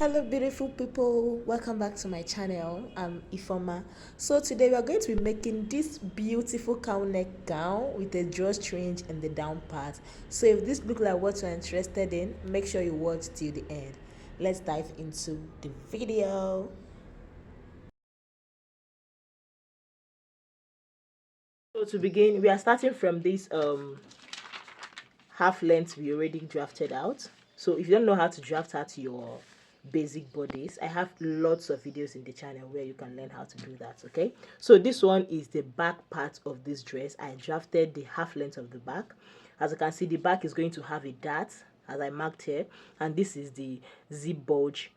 Hello beautiful people, welcome back to my channel. I'm Ifoma. So today we are going to be making this beautiful cow neck gown with a drawstring in the down part. So if this looks like what you're interested in, make sure you watch till the end. Let's dive into the video. So to begin, we are starting from this half length we already drafted out. So if you don't know how to draft out your basic bodies, I have lots of videos in the channel where you can learn how to do that. Okay, so this one is the back part of this dress. I drafted the half length of the back. As you can see, the back is going to have a dart as I marked here, and this is the zip bulge.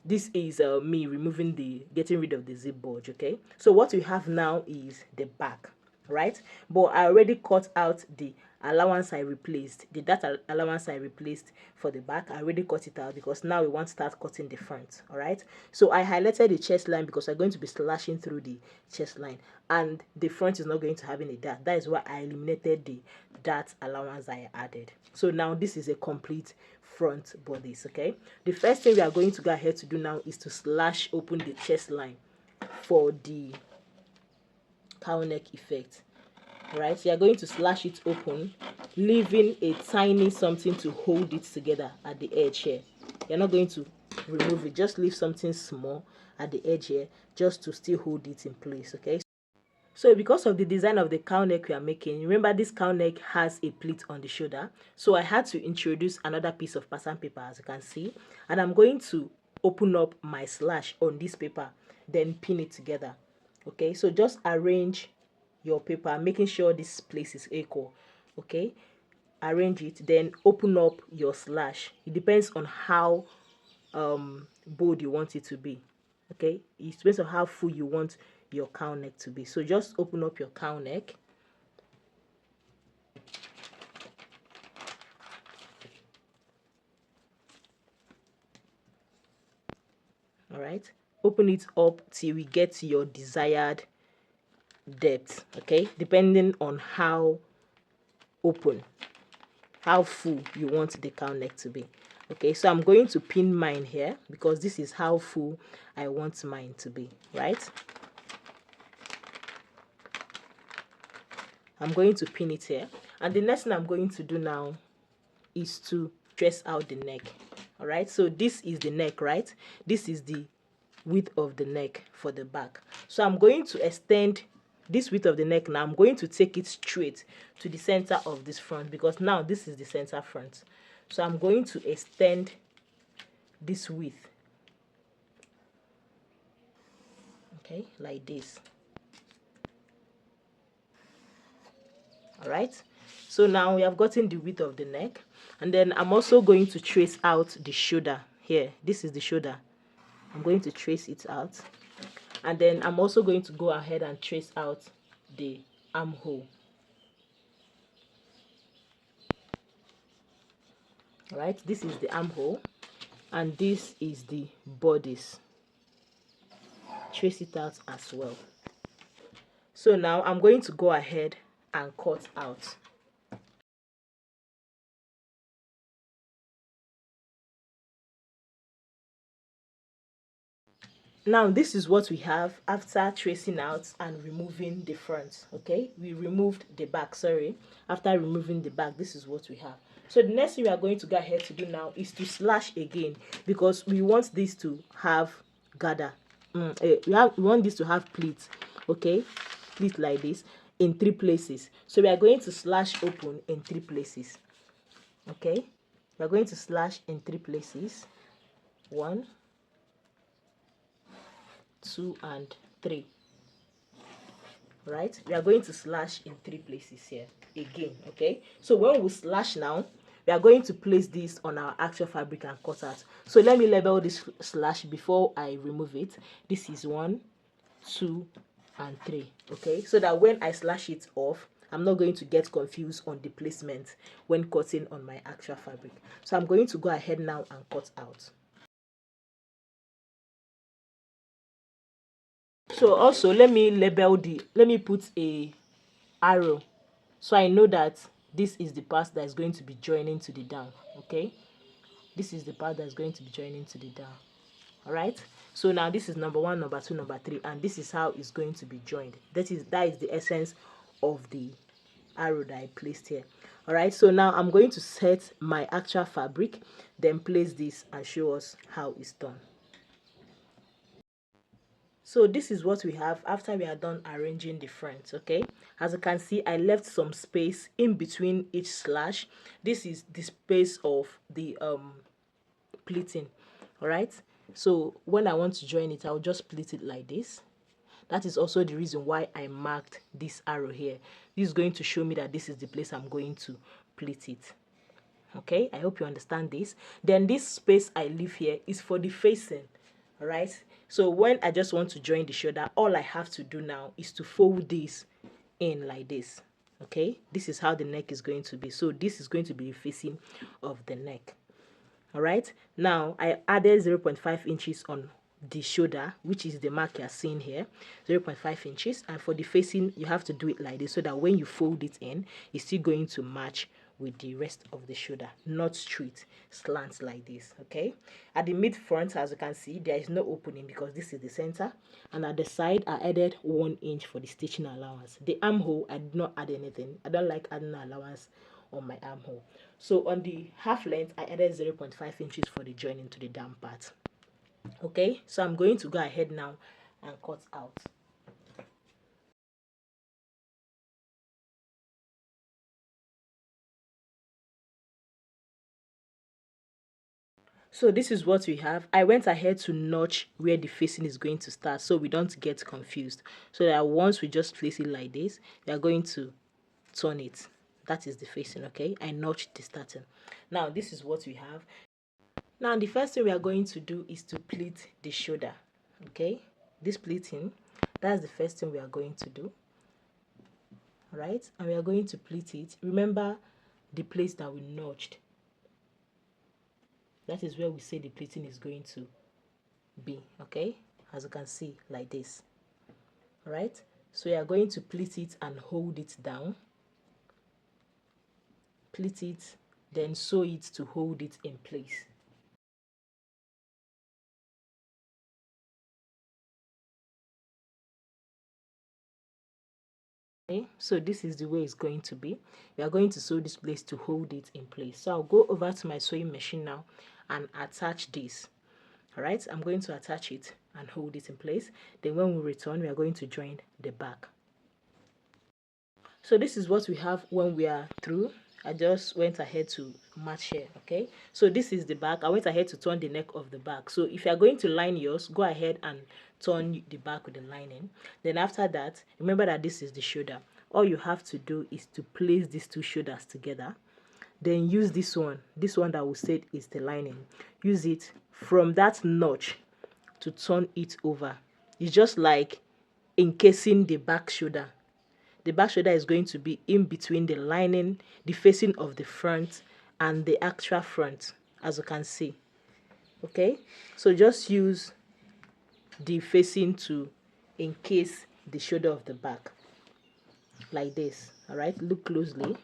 This is me removing getting rid of the zip bulge. Okay, so what we have now is the back, right? But I already cut out the allowance I replaced, the data allowance I replaced for the back. I already cut it out because now we want to start cutting the front. All right, so I highlighted the chest line because I'm going to be slashing through the chest line, and the front is not going to have any dart. That is why I eliminated the dart allowance I added. So now this is a complete front bodies. Okay, the first thing we are going to go ahead to do now is to slash open the chest line for the cow neck effect. Right, you are going to slash it open, leaving a tiny something to hold it together at the edge here. You're not going to remove it, just leave something small at the edge here just to still hold it in place. Okay, so because of the design of the cow neck we are making, remember this cow neck has a pleat on the shoulder, so I had to introduce another piece of pattern paper, as you can see, and I'm going to open up my slash on this paper, then pin it together. Okay, so just arrange your paper, making sure this place is equal. Okay, arrange it, then open up your slash. It depends on how bold you want it to be. Okay, it depends on how full you want your cow neck to be. So just open up your cow neck. All right, open it up till we get to your desired depth. Okay, depending on how open, how full you want the cow neck to be. Okay, so I'm going to pin mine here because this is how full I want mine to be. Right, I'm going to pin it here, and the next thing I'm going to do now is to dress out the neck. All right, so this is the neck, right? This is the width of the neck for the back. So I'm going to extend this width of the neck. Now I'm going to take it straight to the center of this front because now this is the center front. So I'm going to extend this width, okay, like this. All right, so now we have gotten the width of the neck, and then I'm also going to trace out the shoulder here. This is the shoulder. I'm going to trace it out, and then I'm also going to go ahead and trace out the armhole. All right, this is the armhole, and this is the bodice. Trace it out as well. So now I'm going to go ahead and cut out. Now this is what we have after tracing out and removing the front. Okay, we removed the back, sorry. After removing the back, this is what we have. So the next thing we are going to go ahead to do now is to slash again, because we want this to have gather. We want this to have pleats. Okay, pleats like this in 3 places. So we are going to slash open in 3 places. Okay, we are going to slash in 3 places. 1, 2, and 3. Right, we are going to slash in 3 places here again. Okay, so when we slash now, we are going to place this on our actual fabric and cut out. So let me label this slash before I remove it. This is 1, 2, and 3. Okay, so that when I slash it off, I'm not going to get confused on the placement when cutting on my actual fabric. So I'm going to go ahead now and cut out. So also let me put a arrow so I know that this is the part that is going to be joining to the down. Okay, This is the part that's going to be joining to the down. All right, so now this is number 1, number 2, number 3, and this is how it's going to be joined. That is the essence of the arrow that I placed here. All right, so now I'm going to set my actual fabric, then place this and show us how it's done. So this is what we have after we are done arranging the front. Okay, as you can see, I left some space in between each slash. This is the space of the pleating. All right, so when I want to join it, I'll just pleat it like this. That is also the reason why I marked this arrow here. This is going to show me that this is the place I'm going to pleat it. Okay, I hope you understand this. Then this space I leave here is for the facing. All right, so when I just want to join the shoulder, all I have to do now is to fold this in like this. Okay, this is how the neck is going to be. So this is going to be the facing of the neck. All right, now I added 0.5 inches on the shoulder, which is the mark you're seeing here, 0.5 inches, and for the facing you have to do it like this so that when you fold it in, it's still going to match with the rest of the shoulder, not straight, slants like this. Okay, at the mid front, as you can see, there is no opening because this is the center, and at the side I added 1 inch for the stitching allowance. The armhole, I did not add anything. I don't like adding allowance on my armhole. So on the half length I added 0.5 inches for the joining to the down part. Okay, so I'm going to go ahead now and cut out. So this is what we have. I went ahead to notch where the facing is going to start so we don't get confused. So that once we just place it like this, we are going to turn it. That is the facing, okay? I notched the starting. Now this is what we have. Now the first thing we are going to do is to pleat the shoulder, okay? This pleating, that's the first thing we are going to do. All right, and we are going to pleat it. Remember the place that we notched. That is where we say the pleating is going to be, okay? As you can see, like this. All right, so you are going to pleat it and hold it down. Pleat it, then sew it to hold it in place. Okay, so this is the way it's going to be. We are going to sew this place to hold it in place. So I'll go over to my sewing machine now and attach this. All right, I'm going to attach it and hold it in place. Then when we return, we are going to join the back. So this is what we have when we are through. I just went ahead to match here. Okay, so this is the back. I went ahead to turn the neck of the back. So if you are going to line yours, go ahead and turn the back with the lining. Then after that, remember that this is the shoulder. All you have to do is to place these two shoulders together. Then use this one that we said is the lining. Use it from that notch to turn it over. It's just like encasing the back shoulder. The back shoulder is going to be in between the lining, the facing of the front, and the actual front, as you can see. Okay, so just use the facing to encase the shoulder of the back like this. All right, look closely.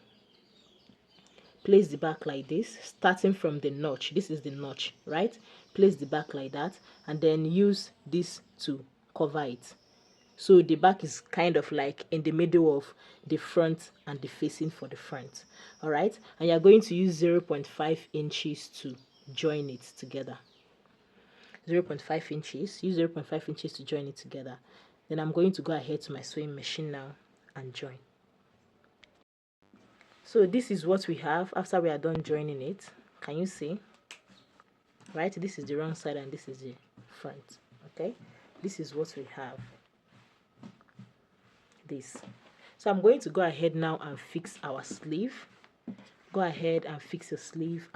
Place the back like this, starting from the notch. This is the notch, right? Place the back like that, and then use this to cover it. So the back is kind of like in the middle of the front and the facing for the front. All right, and you're going to use 0.5 inches to join it together. 0.5 inches, use 0.5 inches to join it together. Then I'm going to go ahead to my sewing machine now and join. So this is what we have after we are done joining it. Can you see? Right, this is the wrong side and this is the front. Okay, this is what we have. This. So I'm going to go ahead now and fix our sleeve. Go ahead and fix your sleeve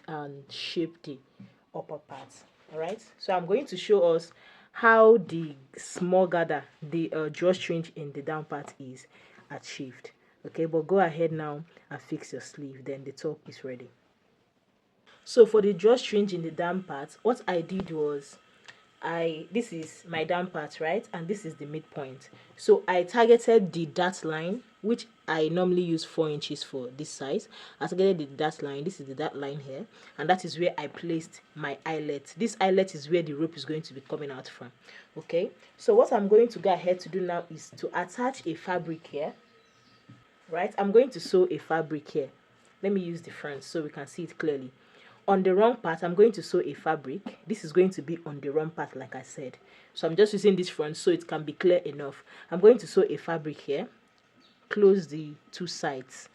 and shape the upper part. All right, so I'm going to show us how the small gather, the drawstring in the down part is achieved. Okay, but go ahead now and fix your sleeve, then the top is ready. So for the drawstring in the down part, what I did was this is my down part, right, and this is the midpoint. So I targeted the dot line, which I normally use 4 inches for this size. I targeted the dart line. This is the dart line here, and that is where I placed my eyelet. This eyelet is where the rope is going to be coming out from. Okay, so what I'm going to go ahead to do now is to attach a fabric here. Right, I'm going to sew a fabric here. Let me use the front so we can see it clearly. On the wrong part, I'm going to sew a fabric. This is going to be on the wrong part, like I said. So I'm just using this front so it can be clear enough. I'm going to sew a fabric here. Close the two sides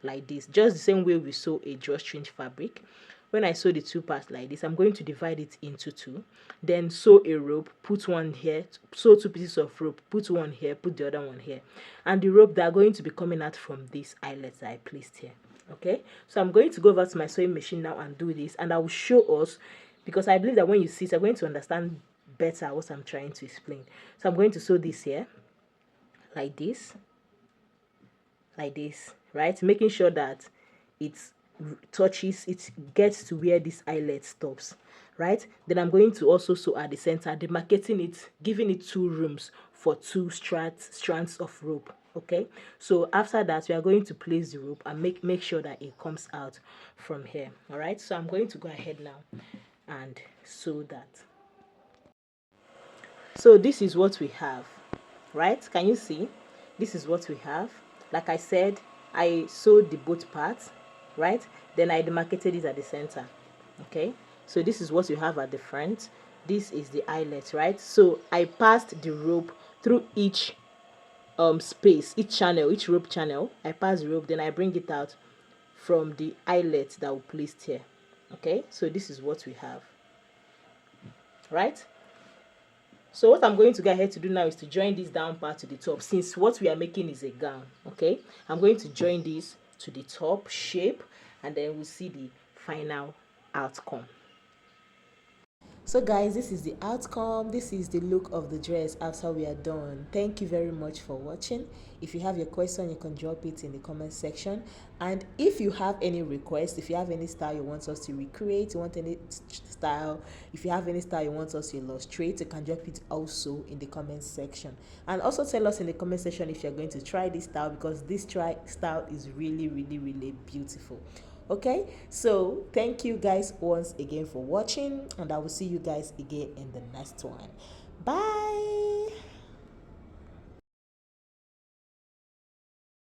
like this, just the same way we sew a drawstring fabric. When I sew the two parts like this, I'm going to divide it into two, then sew a rope, put one here, sew 2 pieces of rope, put one here, put the other one here, and the rope that are going to be coming out from this eyelet that I placed here. Okay, so I'm going to go over to my sewing machine now and do this, and I will show us, because I believe that when you see it, you're going to understand better what I'm trying to explain. So I'm going to sew this here like this, right, making sure that it touches, it gets to where this eyelet stops, right. Then I'm going to also sew at the center, demarcating it, giving it 2 rooms for 2 strands of rope. Okay, so after that we are going to place the rope and make sure that it comes out from here. All right, so I'm going to go ahead now and sew that. So this is what we have, right? Can you see? This is what we have. Like I said, I sewed the both parts, right? Then I demarcated it at the center. Okay, so this is what you have at the front. This is the eyelet, right? So I passed the rope through each space, each channel, each rope channel. I pass the rope, then I bring it out from the eyelet that we placed here. Okay, so this is what we have, right? So what I'm going to go ahead to do now is to join this down part to the top, since what we are making is a gown. Okay, I'm going to join this to the top shape, and then we'll see the final outcome. So guys, this is the outcome. This is the look of the dress after we are done. Thank you very much for watching. If you have your question, you can drop it in the comment section. And if you have any requests, if you have any style you want us to recreate, you want any style, if you have any style you want us to illustrate, you can drop it also in the comment section. And also tell us in the comment section if you're going to try this style, because this style is really, really, really beautiful. Okay, so thank you guys once again for watching, and I will see you guys again in the next one. Bye.